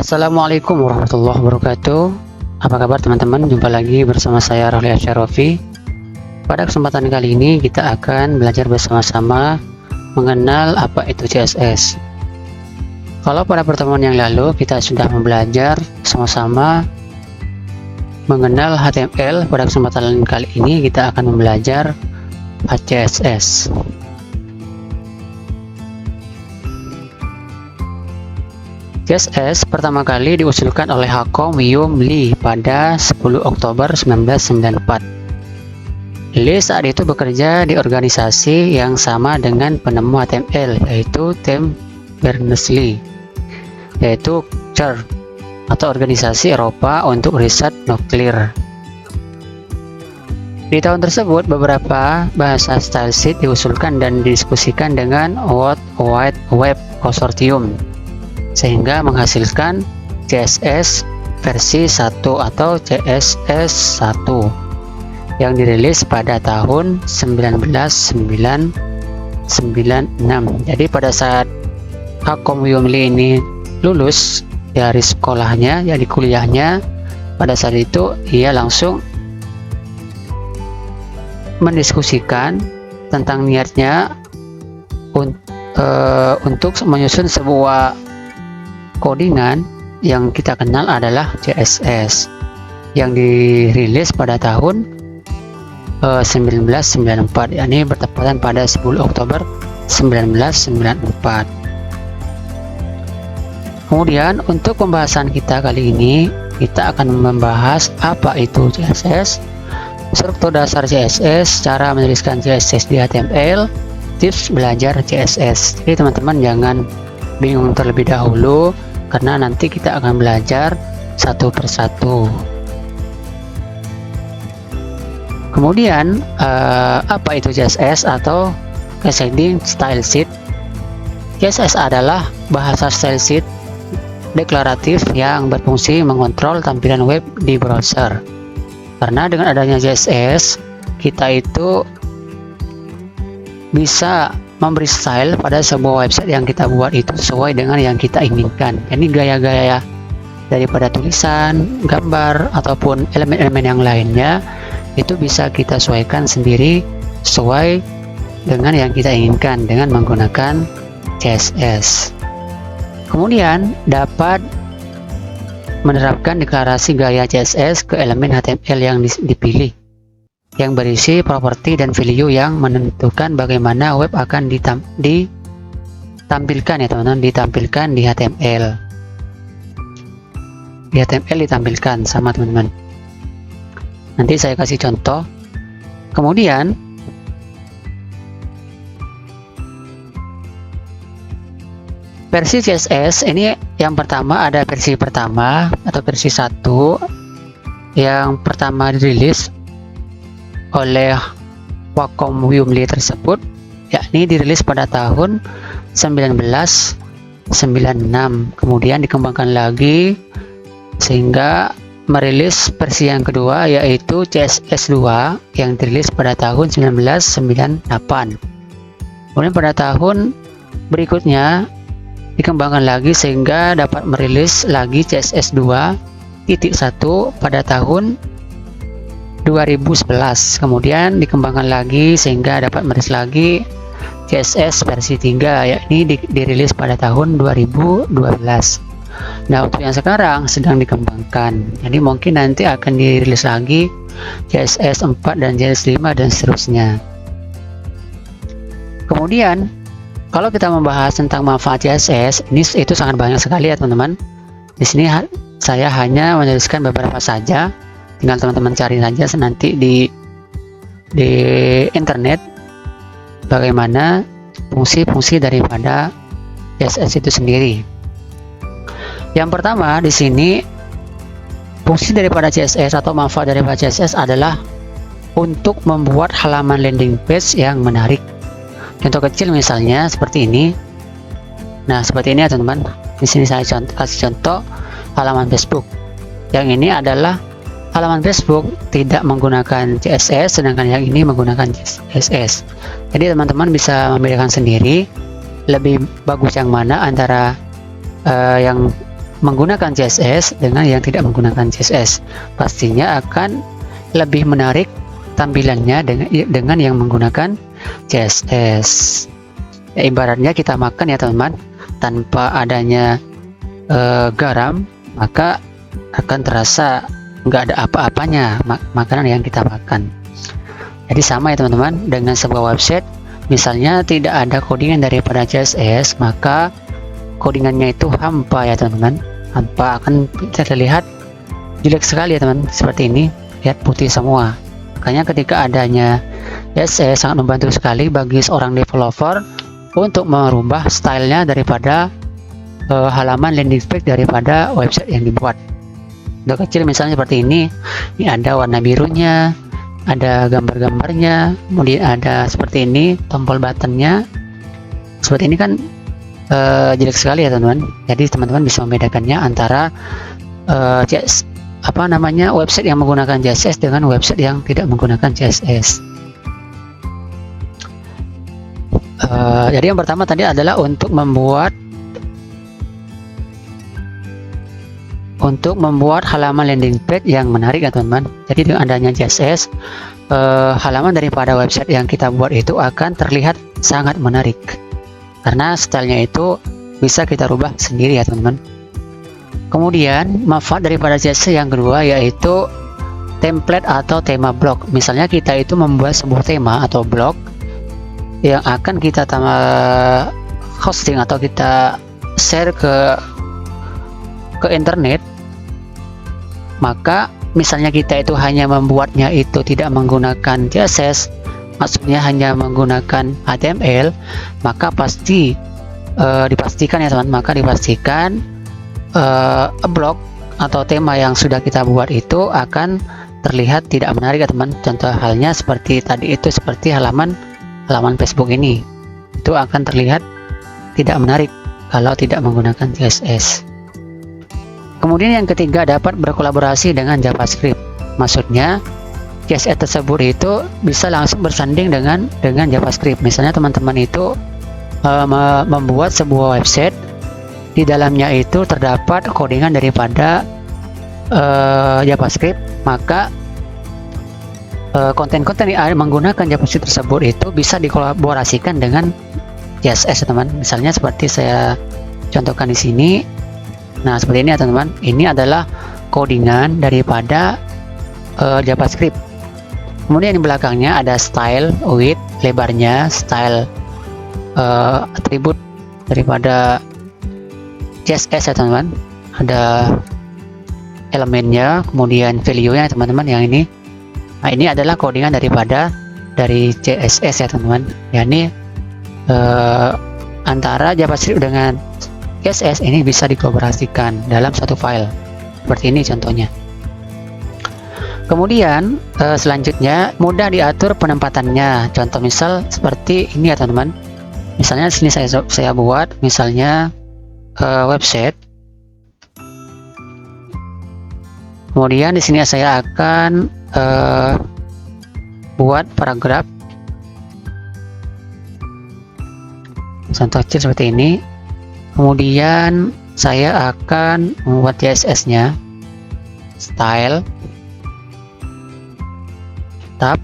Assalamualaikum warahmatullahi wabarakatuh. Apa kabar teman-teman? Jumpa lagi bersama saya Rohli Asyarafi. Pada kesempatan kali ini kita akan belajar bersama-sama mengenal apa itu CSS. Kalau pada pertemuan yang lalu kita sudah belajar sama-sama mengenal HTML, pada kesempatan kali ini kita akan belajar CSS. CSS pertama kali diusulkan oleh Hakom Hyum Lee pada 10 Oktober 1994. Lee saat itu bekerja di organisasi yang sama dengan penemu HTML, yaitu Tim Berners-Lee, yaitu CERN atau Organisasi Eropa untuk Riset Nuklir. Di tahun tersebut, beberapa bahasa stylesheet diusulkan dan didiskusikan dengan World Wide Web Consortium, sehingga menghasilkan CSS versi 1 atau CSS 1 yang dirilis pada tahun 1996. Jadi pada saat Hakom Hyum Lee ini lulus dari sekolahnya, dari kuliahnya, pada saat itu ia langsung mendiskusikan tentang niatnya untuk menyusun sebuah codingan yang kita kenal adalah CSS yang dirilis pada tahun 1994, yakni bertepatan pada 10 Oktober 1994. Kemudian untuk pembahasan kita kali ini kita akan membahas apa itu CSS, struktur dasar CSS, cara menuliskan CSS di HTML, tips belajar CSS. Jadi teman-teman jangan bingung terlebih dahulu, karena nanti kita akan belajar satu persatu. Kemudian apa itu CSS atau Cascading Style Sheet? CSS adalah bahasa style sheet deklaratif yang berfungsi mengontrol tampilan web di browser. Karena dengan adanya CSS, kita itu bisa memberi style pada sebuah website yang kita buat itu sesuai dengan yang kita inginkan. Ini gaya-gaya daripada tulisan, gambar, ataupun elemen-elemen yang lainnya itu bisa kita sesuaikan sendiri sesuai dengan yang kita inginkan dengan menggunakan CSS. Kemudian dapat menerapkan deklarasi gaya CSS ke elemen HTML yang dipilih, yang berisi properti dan value yang menentukan bagaimana web akan ditampilkan ya teman-teman, ditampilkan di HTML. Di HTML ditampilkan sama teman-teman. Nanti saya kasih contoh. Kemudian versi CSS ini yang pertama ada versi pertama atau versi 1 yang pertama dirilis oleh Hakom Hyum Lee tersebut, yakni dirilis pada tahun 1996. Kemudian dikembangkan lagi sehingga merilis versi yang kedua, yaitu CSS 2 yang dirilis pada tahun 1998. Kemudian pada tahun berikutnya dikembangkan lagi sehingga dapat merilis lagi CSS 2.1 pada tahun 2011. Kemudian dikembangkan lagi sehingga dapat merilis lagi CSS versi 3, yakni dirilis pada tahun 2012. Nah, untuk yang sekarang sedang dikembangkan, jadi mungkin nanti akan dirilis lagi CSS 4 dan CSS 5 dan seterusnya. Kemudian kalau kita membahas tentang manfaat CSS, itu sangat banyak sekali ya teman-teman. Di sini saya hanya menuliskan beberapa saja. Tinggal teman-teman cari saja nanti di internet bagaimana fungsi-fungsi daripada CSS itu sendiri. Yang pertama di sini, fungsi daripada CSS atau manfaat daripada CSS adalah untuk membuat halaman landing page yang menarik. Contoh kecil misalnya seperti ini. Nah, seperti ini ya teman-teman. Di sini saya kasih contoh halaman Facebook. Yang ini adalah halaman Facebook tidak menggunakan CSS, sedangkan yang ini menggunakan CSS. Jadi teman-teman bisa membedakan sendiri lebih bagus yang mana antara yang menggunakan CSS dengan yang tidak menggunakan CSS. Pastinya akan lebih menarik tampilannya dengan yang menggunakan CSS. Ya, ibaratnya kita makan ya teman-teman, tanpa adanya garam maka akan terasa nggak ada apa-apanya makanan yang kita makan. Jadi sama ya teman-teman, dengan sebuah website misalnya tidak ada codingan daripada CSS, maka codingannya itu hampa ya teman-teman, hampa, akan terlihat jelek sekali ya teman, seperti ini, lihat putih semua. Makanya ketika adanya CSS sangat membantu sekali bagi seorang developer untuk merubah stylenya daripada halaman landing page daripada website yang dibuat. Untuk kecil misalnya seperti ini ada warna birunya, ada gambar-gambarnya, kemudian ada seperti ini tombol buttonnya. Seperti ini kan jelek sekali ya teman-teman. Jadi teman-teman bisa membedakannya antara website yang menggunakan CSS dengan website yang tidak menggunakan CSS. Jadi yang pertama tadi adalah untuk membuat halaman landing page yang menarik ya teman-teman. Jadi dengan adanya CSS, halaman daripada website yang kita buat itu akan terlihat sangat menarik karena stylenya itu bisa kita rubah sendiri ya teman-teman. Kemudian manfaat daripada CSS yang kedua yaitu template atau tema blog. Misalnya kita itu membuat sebuah tema atau blog yang akan kita hosting atau kita share ke internet, maka misalnya kita itu hanya membuatnya itu tidak menggunakan CSS, maksudnya hanya menggunakan HTML, maka pasti dipastikan ya teman, maka dipastikan blog atau tema yang sudah kita buat itu akan terlihat tidak menarik ya teman. Contoh halnya seperti tadi itu, seperti halaman Facebook ini, itu akan terlihat tidak menarik kalau tidak menggunakan CSS. Kemudian yang ketiga, dapat berkolaborasi dengan JavaScript. Maksudnya CSS tersebut itu bisa langsung bersanding dengan JavaScript. Misalnya teman-teman itu membuat sebuah website, di dalamnya itu terdapat codingan daripada JavaScript, maka konten-konten yang menggunakan JavaScript tersebut itu bisa dikolaborasikan dengan CSS teman. Misalnya seperti saya contohkan di sini. Nah seperti ini ya teman-teman, ini adalah codingan daripada JavaScript. Kemudian di belakangnya ada style, width, lebarnya, style, atribut daripada CSS ya teman-teman. Ada elemennya, kemudian value-nya teman-teman yang ini. Nah ini adalah codingan dari CSS ya teman-teman. Ya ini antara JavaScript dengan CSS ini bisa dikolaborasikan dalam satu file. Seperti ini contohnya. Kemudian selanjutnya mudah diatur penempatannya. Contoh misal seperti ini ya teman-teman. Misalnya di sini saya buat misalnya website. Kemudian di sini saya akan buat paragraf. Contoh kecil seperti ini. Kemudian saya akan membuat CSS-nya, style, tab.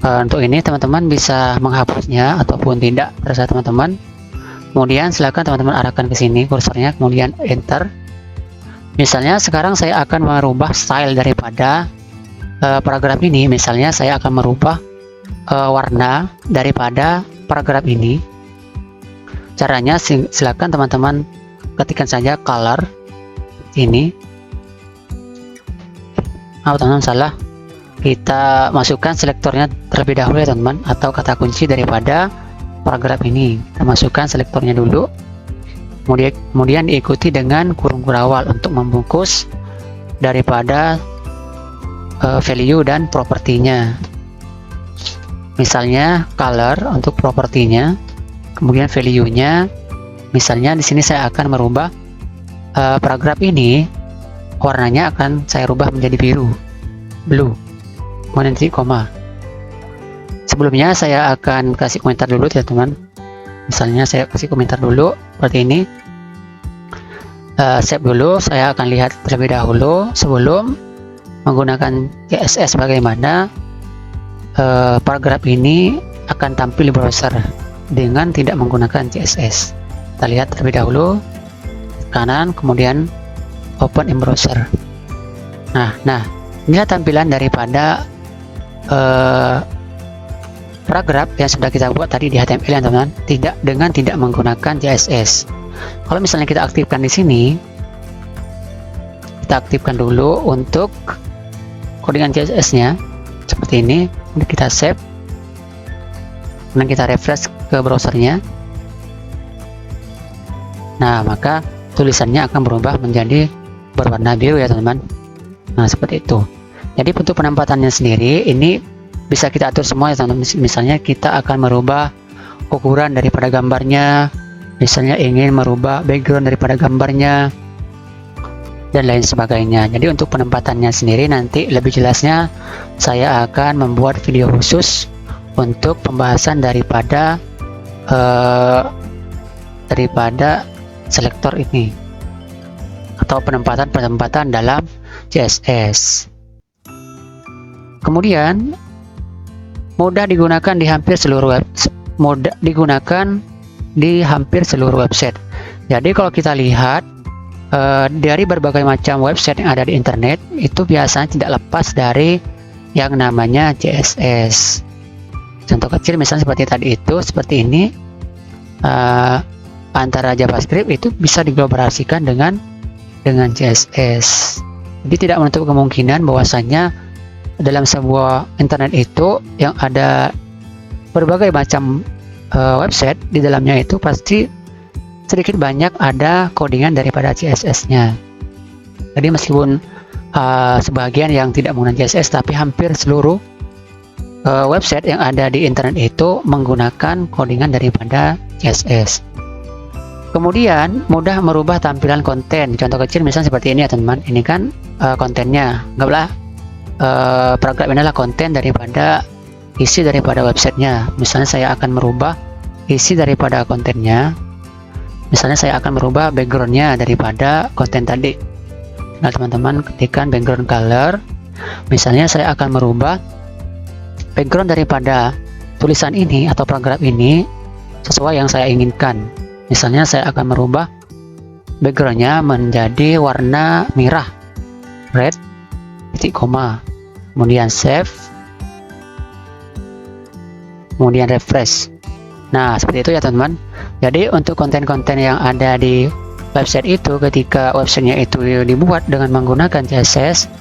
Untuk ini teman-teman bisa menghapusnya ataupun tidak, terserah teman-teman. Kemudian silakan teman-teman arahkan ke sini kursornya, kemudian enter. Misalnya sekarang saya akan merubah style daripada paragraf ini. Misalnya saya akan merubah warna daripada paragraf ini. Caranya silakan teman-teman ketikkan saja color ini. Teman-teman salah, kita masukkan selektornya terlebih dahulu ya teman-teman, atau kata kunci daripada paragraf ini kita masukkan selektornya dulu, kemudian diikuti dengan kurung kurawal untuk membungkus daripada value dan propertinya. Misalnya color untuk propertinya, kemudian value-nya. Misalnya di sini saya akan merubah paragraf ini, warnanya akan saya rubah menjadi blue, kemudian titik koma. Sebelumnya saya akan kasih komentar dulu teman-teman. Misalnya saya kasih komentar dulu seperti ini. save dulu. Saya akan lihat terlebih dahulu sebelum menggunakan CSS bagaimana paragraf ini akan tampil di browser dengan tidak menggunakan CSS. Kita lihat terlebih dahulu kanan, kemudian open in browser. Nah, inilah tampilan daripada paragraf yang sudah kita buat tadi di HTML ya teman-teman, tidak menggunakan CSS. Kalau misalnya kita aktifkan di sini, kita aktifkan dulu untuk codingan CSS-nya seperti ini, kemudian kita save, kemudian kita refresh ke browsernya. Nah, maka tulisannya akan berubah menjadi berwarna biru ya teman-teman. Nah, seperti itu. Jadi untuk penempatannya sendiri ini bisa kita atur semua ya teman-teman. Misalnya kita akan merubah ukuran daripada gambarnya, misalnya ingin merubah background daripada gambarnya, dan lain sebagainya. Jadi untuk penempatannya sendiri nanti lebih jelasnya saya akan membuat video khusus untuk pembahasan daripada selektor ini atau penempatan dalam CSS. Kemudian mudah digunakan di hampir seluruh website. Jadi kalau kita lihat dari berbagai macam website yang ada di internet itu biasanya tidak lepas dari yang namanya CSS. Contoh kecil misalnya seperti tadi itu, seperti ini, antara JavaScript itu bisa diglobalasikan dengan CSS. Jadi tidak menutup kemungkinan bahwasanya dalam sebuah internet itu yang ada berbagai macam website, di dalamnya itu pasti sedikit banyak ada codingan daripada CSS-nya. Jadi meskipun sebagian yang tidak menggunakan CSS, tapi hampir seluruh website yang ada di internet itu menggunakan codingan daripada CSS. Kemudian mudah merubah tampilan konten. Contoh kecil misalnya seperti ini ya teman-teman. Ini kan kontennya, anggaplah paragraf ini adalah konten daripada isi daripada websitenya. Misalnya saya akan merubah isi daripada kontennya. Misalnya saya akan merubah backgroundnya daripada konten tadi. Nah teman-teman ketikkan background color. Misalnya saya akan merubah background daripada tulisan ini atau paragraf ini sesuai yang saya inginkan. Misalnya saya akan merubah backgroundnya menjadi warna merah, red, titik koma, kemudian save, kemudian refresh. Nah seperti itu ya teman-teman. Jadi untuk konten-konten yang ada di website itu, ketika websitenya itu dibuat dengan menggunakan CSS,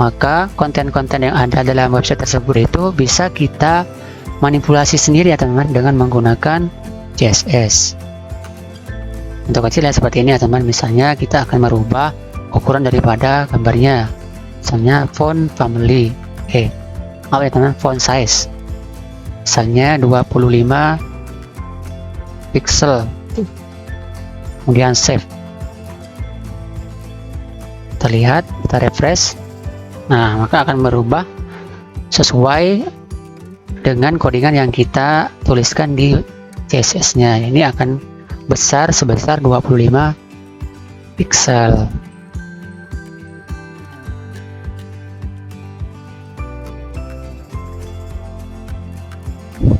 maka konten-konten yang ada dalam website tersebut itu bisa kita manipulasi sendiri ya teman-teman dengan menggunakan CSS. Untuk kecil ya seperti ini ya teman-teman. Misalnya kita akan merubah ukuran daripada gambarnya, misalnya font family, apa ya teman, font size, misalnya 25 pixel, kemudian save. Kita lihat, kita refresh. Nah maka akan berubah sesuai dengan codingan yang kita tuliskan di CSS nya. Ini akan besar sebesar 25 pixel.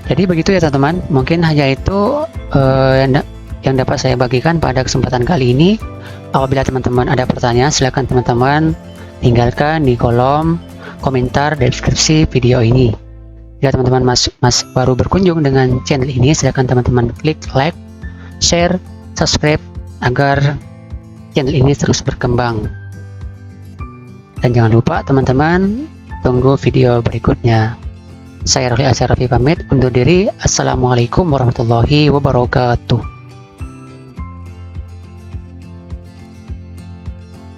Jadi begitu ya teman-teman. Mungkin hanya itu yang dapat saya bagikan pada kesempatan kali ini. Apabila teman-teman ada pertanyaan, silakan teman-teman tinggalkan di kolom komentar deskripsi video ini. Jika teman-teman baru berkunjung dengan channel ini, silakan teman-teman klik like, share, subscribe agar channel ini terus berkembang. Dan jangan lupa teman-teman tunggu video berikutnya. Saya Raffi pamit undur diri. Assalamualaikum warahmatullahi wabarakatuh.